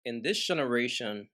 In this generation,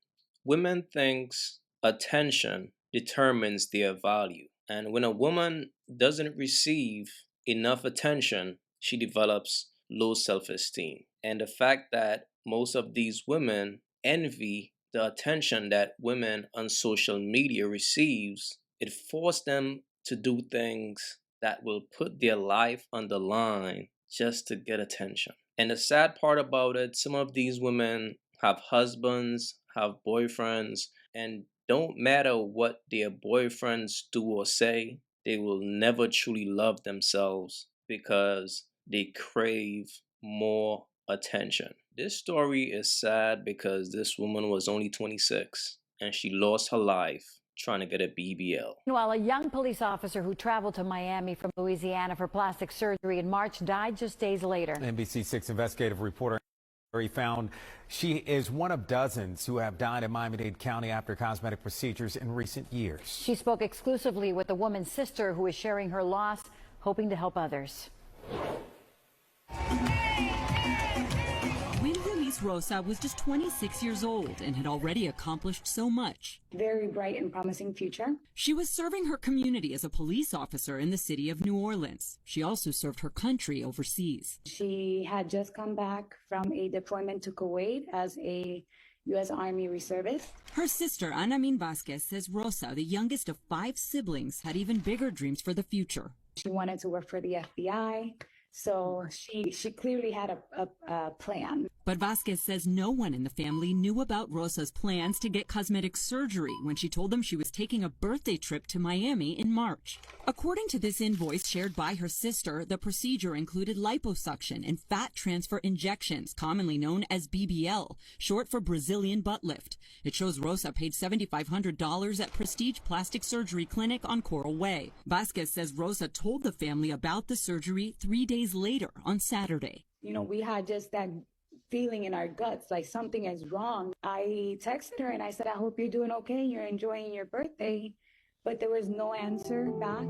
women thinks attention determines their value. And when a woman doesn't receive enough attention, she develops low self-esteem. And the fact that most of these women envy the attention that women on social media receives, it forced them to do things that will put their life on the line just to get attention. And the sad part about it, some of these women have husbands, have boyfriends, and don't matter what their boyfriends do or say, they will never truly love themselves because they crave more attention. This story is sad because this woman was only 26 and she lost her life trying to get a BBL. Meanwhile, a young police officer who traveled to Miami from Louisiana for plastic surgery in March died just days later. NBC6 investigative reporter found she is one of dozens who have died in Miami-Dade County after cosmetic procedures in recent years. She spoke exclusively with the woman's sister who is sharing her loss, hoping to help others. Luis Rosa was just 26 years old and had already accomplished so much. Very bright and promising future. She was serving her community as a police officer in the city of New Orleans. She also served her country overseas. She had just come back from a deployment to Kuwait as a U.S. Army reservist. Her sister, Ana Min Vasquez, says Rosa, the youngest of 5 siblings, had even bigger dreams for the future. She wanted to work for the FBI. So she clearly had a plan. But Vasquez says no one in the family knew about Rosa's plans to get cosmetic surgery when she told them she was taking a birthday trip to Miami in March. According to this invoice shared by her sister, the procedure included liposuction and fat transfer injections, commonly known as BBL, short for Brazilian butt lift. It shows Rosa paid $7,500 at Prestige Plastic Surgery Clinic on Coral Way. Vasquez says Rosa told the family about the surgery 3 days later on Saturday. You know, we had just that feeling in our guts like something is wrong. I texted her and I said, I hope you're doing okay, you're enjoying your birthday, but there was no answer back.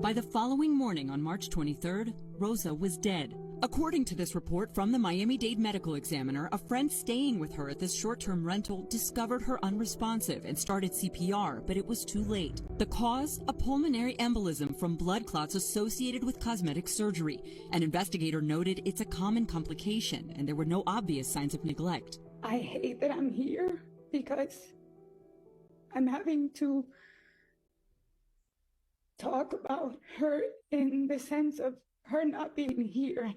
By the following morning on March 23rd, Rosa was dead. According to this report from the Miami-Dade medical examiner, a friend staying with her at this short-term rental discovered her unresponsive and started CPR, but it was too late. The cause? A pulmonary embolism from blood clots associated with cosmetic surgery. An investigator noted it's a common complication, and there were no obvious signs of neglect. I hate that I'm here because I'm having to talk about her in the sense of her not being here.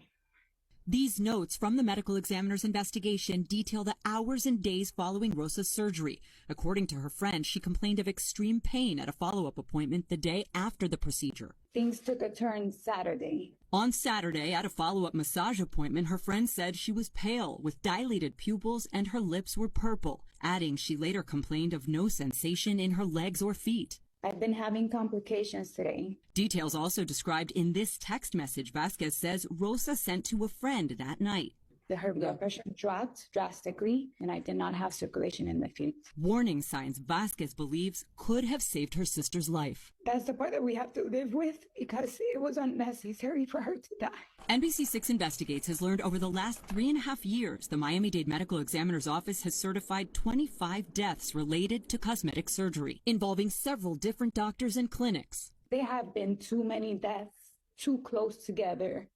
These notes from the medical examiner's investigation detail the hours and days following Rosa's surgery. According to her friend, she complained of extreme pain at a follow-up appointment the day after the procedure. Things took a turn Saturday. On Saturday, at a follow-up massage appointment, her friend said she was pale with dilated pupils and her lips were purple, adding she later complained of no sensation in her legs or feet. I've been having complications today. Details also described in this text message Vasquez says Rosa sent to a friend that night. Her blood pressure dropped drastically, and I did not have circulation in the feet. Warning signs Vasquez believes could have saved her sister's life. That's the part that we have to live with because it was unnecessary for her to die. NBC6 Investigates has learned over the last 3.5 years, the Miami-Dade Medical Examiner's Office has certified 25 deaths related to cosmetic surgery, involving several different doctors and clinics. There have been too many deaths too close together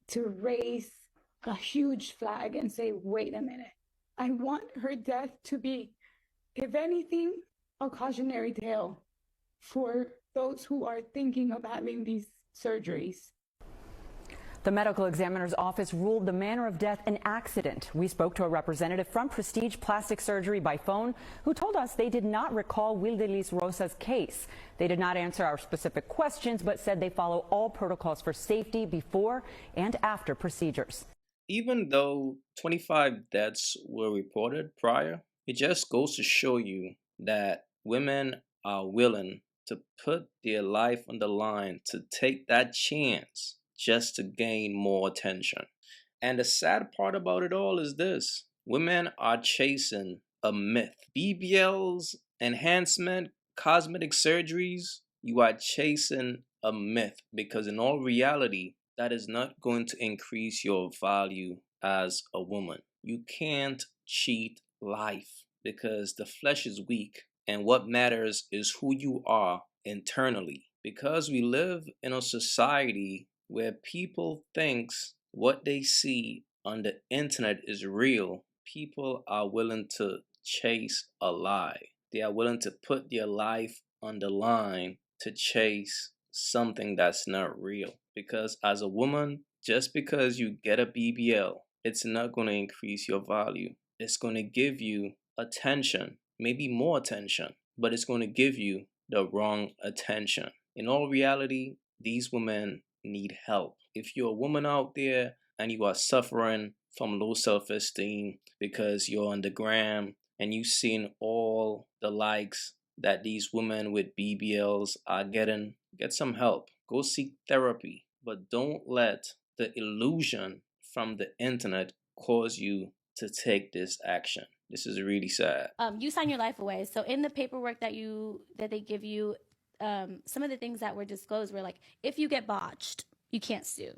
to raise a huge flag and say, wait a minute. I want her death to be, if anything, a cautionary tale for those who are thinking of having these surgeries. The medical examiner's office ruled the manner of death an accident. We spoke to a representative from Prestige Plastic Surgery by phone who told us they did not recall Luis Rosa's case. They did not answer our specific questions, but said they follow all protocols for safety before and after procedures. Even though 25 deaths were reported prior, it just goes to show you that women are willing to put their life on the line to take that chance just to gain more attention. And the sad part about it all is this: women are chasing a myth. BBLs, enhancement, cosmetic surgeries, you are chasing a myth because in all reality, that is not going to increase your value as a woman. You can't cheat life because the flesh is weak, and what matters is who you are internally. Because we live in a society where people thinks what they see on the internet is real, people are willing to chase a lie. They are willing to put their life on the line to chase something that's not real. Because as a woman, just because you get a BBL, it's not going to increase your value. It's going to give you attention, maybe more attention, but it's going to give you the wrong attention. In all reality, these women need help. If you're a woman out there and you are suffering from low self-esteem because you're on the gram and you've seen all the likes that these women with BBLs are getting, get some help. Go seek therapy, but don't let the illusion from the internet cause you to take this action. This is really sad. You sign your life away. So in the paperwork that they give you, some of the things that were disclosed were like, if you get botched, you can't sue.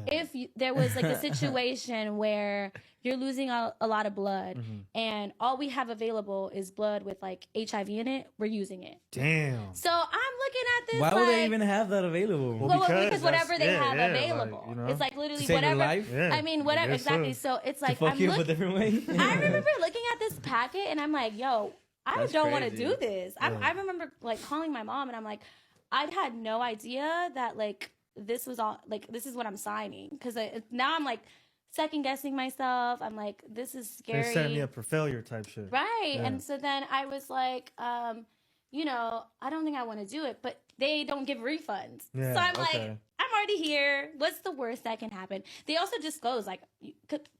If there was like a situation where you're losing a lot of blood and all we have available is blood with like HIV in it, we're using it. Damn. So I'm looking at this. Why would they even have that available? Well, because whatever they have available. Like, you know, it's like literally to save whatever. your life? Yeah, I mean, whatever. Exactly. So it's like, to fuck you up a different way? I remember looking at this packet and I'm like, yo, I That's don't want to crazy. do this. I remember like calling my mom and I'm like, I had no idea that like this was all like this is what I'm signing, because now I'm like second guessing myself. I'm like, this is scary. They're setting me up for failure type shit. Right. Yeah. And so then I was like, you know, I don't think I want to do it, but they don't give refunds. Yeah, so I'm like, okay. I'm already here. What's the worst that can happen? They also disclose like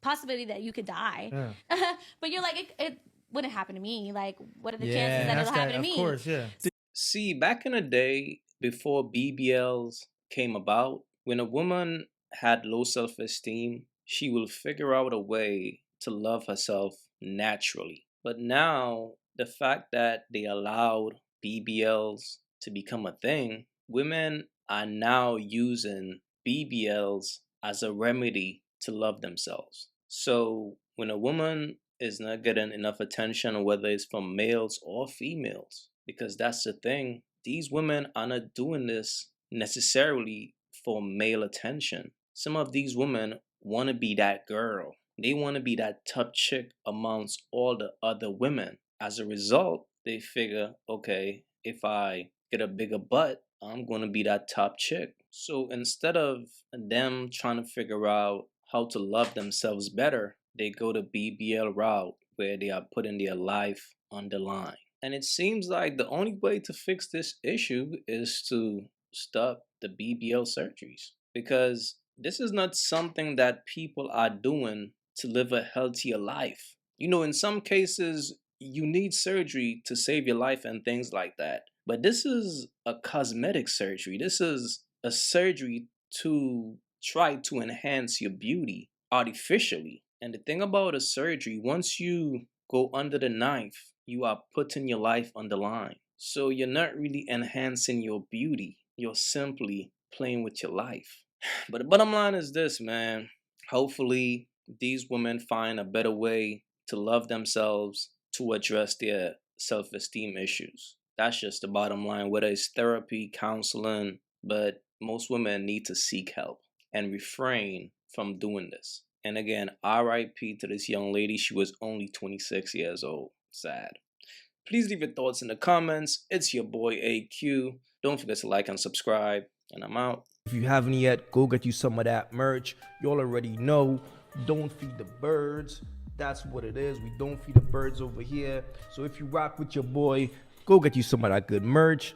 possibility that you could die. Yeah. But you're like, it wouldn't happen to me. Like, what are the Yeah, chances that That's it'll happen to of me? course, yeah. See, back in the day, before BBLs came about, when a woman had low self-esteem, she will figure out a way to love herself naturally. But now, the fact that they allowed BBLs to become a thing, women are now using BBLs as a remedy to love themselves. So when a woman is not getting enough attention, whether it's from males or females, because that's the thing, these women are not doing this necessarily for male attention. Some of these women want to be that girl. They want to be that top chick amongst all the other women. As a result, they figure, okay, if I get a bigger butt, I'm going to be that top chick. So instead of them trying to figure out how to love themselves better, they go the BBL route where they are putting their life on the line. And it seems like the only way to fix this issue is to stop the BBL surgeries, because this is not something that people are doing to live a healthier life. You know, in some cases, you need surgery to save your life and things like that. But this is a cosmetic surgery. This is a surgery to try to enhance your beauty artificially. And the thing about a surgery, once you go under the knife, you are putting your life on the line. So you're not really enhancing your beauty. You're simply playing with your life. But the bottom line is this, man. Hopefully, these women find a better way to love themselves, to address their self-esteem issues. That's just the bottom line, whether it's therapy, counseling, but most women need to seek help and refrain from doing this. And again, RIP to this young lady. She was only 26 years old. Sad. Please leave your thoughts in the comments. It's your boy AyeQ. Don't forget to like and subscribe, and I'm out. If you haven't yet, go get you some of that merch. Y'all already know, don't feed the birds. That's what it is. We don't feed the birds over here. So if you rock with your boy, go get you some of that good merch.